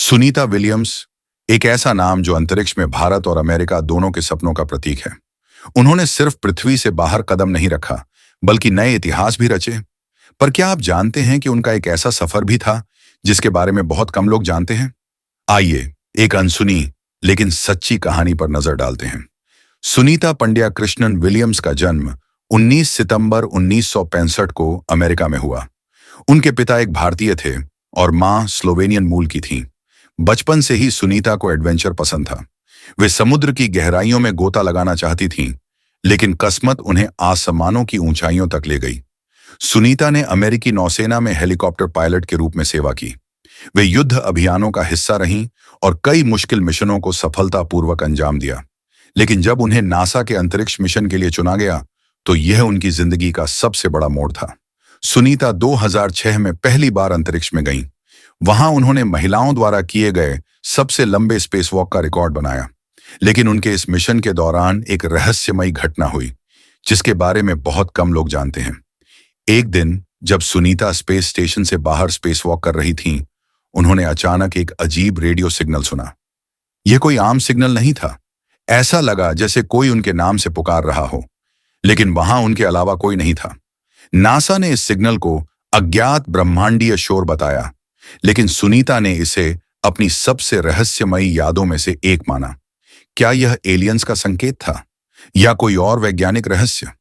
Sunita Williams एक ऐसा नाम जो अंतरिक्ष में भारत और अमेरिका दोनों के सपनों का प्रतीक है। उन्होंने सिर्फ पृथ्वी से बाहर कदम नहीं रखा, बल्कि नए इतिहास भी रचे। पर क्या आप जानते हैं कि उनका एक ऐसा सफर भी था जिसके बारे में बहुत कम लोग जानते हैं? आइए एक अनसुनी लेकिन सच्ची कहानी पर नजर डालते हैं। सुनीता पंड्या कृष्णन विलियम्स का जन्म 19 सितंबर 1965 को अमेरिका में हुआ। उनके पिता एक भारतीय थे और मां स्लोवेनियन मूल की थीं। बचपन से ही सुनीता को एडवेंचर पसंद था। वे समुद्र की गहराइयों में गोता लगाना चाहती थीं, लेकिन किस्मत उन्हें आसमानों की ऊंचाइयों तक ले गई। सुनीता ने अमेरिकी नौसेना में हेलीकॉप्टर पायलट के रूप में सेवा की। वे युद्ध अभियानों का हिस्सा रहीं और कई मुश्किल मिशनों को सफलतापूर्वक अंजाम दिया। लेकिन जब उन्हें नासा के अंतरिक्ष मिशन के लिए चुना गया, तो यह उनकी जिंदगी का सबसे बड़ा मोड़ था। सुनीता 2006 में पहली बार अंतरिक्ष में गईं। वहां उन्होंने महिलाओं द्वारा किए गए सबसे लंबे स्पेसवॉक का रिकॉर्ड बनाया। लेकिन उनके इस मिशन के दौरान एक रहस्यमयी घटना हुई, जिसके बारे में बहुत कम लोग जानते हैं। एक दिन जब सुनीता स्पेस स्टेशन से बाहर स्पेसवॉक कर रही थीं, उन्होंने अचानक एक अजीब रेडियो सिग्नल सुना। यह कोई आम सिग्नल नहीं था। ऐसा लगा जैसे कोई उनके नाम से पुकार रहा हो, लेकिन वहां उनके अलावा कोई नहीं था। नासा ने इस सिग्नल को अज्ञात ब्रह्मांडीय शोर बताया, लेकिन सुनीता ने इसे अपनी सबसे रहस्यमयी यादों में से एक माना। क्या यह एलियंस का संकेत था या कोई और वैज्ञानिक रहस्य?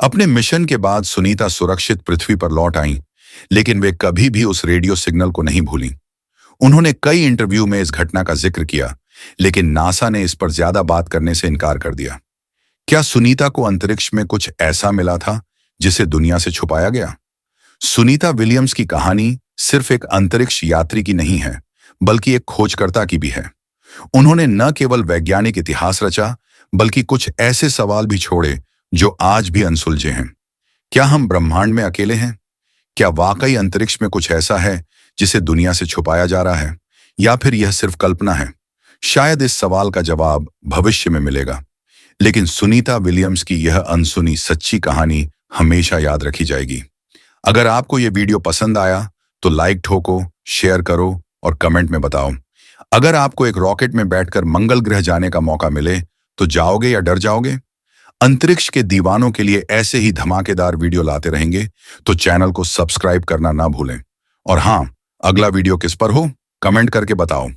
अपने मिशन के बाद सुनीता सुरक्षित पृथ्वी पर लौट आईं, लेकिन वे कभी भी उस रेडियो सिग्नल को नहीं भूलीं। उन्होंने कई इंटरव्यू में इस घटना का जिक्र किया, लेकिन नासा ने इस पर ज्यादा बात करने से इनकार कर दिया। क्या सुनीता को अंतरिक्ष में कुछ ऐसा मिला था जिसे दुनिया से छुपाया गया? सुनीता विलियम्स की कहानी सिर्फ एक अंतरिक्ष यात्री की नहीं है, बल्कि एक खोजकर्ता की भी है। उन्होंने न केवल वैज्ञानिक इतिहास रचा, बल्कि कुछ ऐसे सवाल भी छोड़े जो आज भी अनसुलझे हैं। क्या हम ब्रह्मांड में अकेले हैं? क्या वाकई अंतरिक्ष में कुछ ऐसा है जिसे दुनिया से छुपाया जा रहा है, या फिर यह सिर्फ कल्पना है? शायद इस सवाल का जवाब भविष्य में मिलेगा, लेकिन सुनीता विलियम्स की यह अनसुनी सच्ची कहानी हमेशा याद रखी जाएगी। अगर आपको यह वीडियो पसंद आया तो लाइक ठोको, शेयर करो और कमेंट में बताओ। अगर आपको एक रॉकेट में बैठकर मंगल ग्रह जाने का मौका मिले तो जाओगे या डर जाओगे? अंतरिक्ष के दीवानों के लिए ऐसे ही धमाकेदार वीडियो लाते रहेंगे, तो चैनल को सब्सक्राइब करना ना भूलें। और हाँ, अगला वीडियो किस पर हो, कमेंट करके बताओ।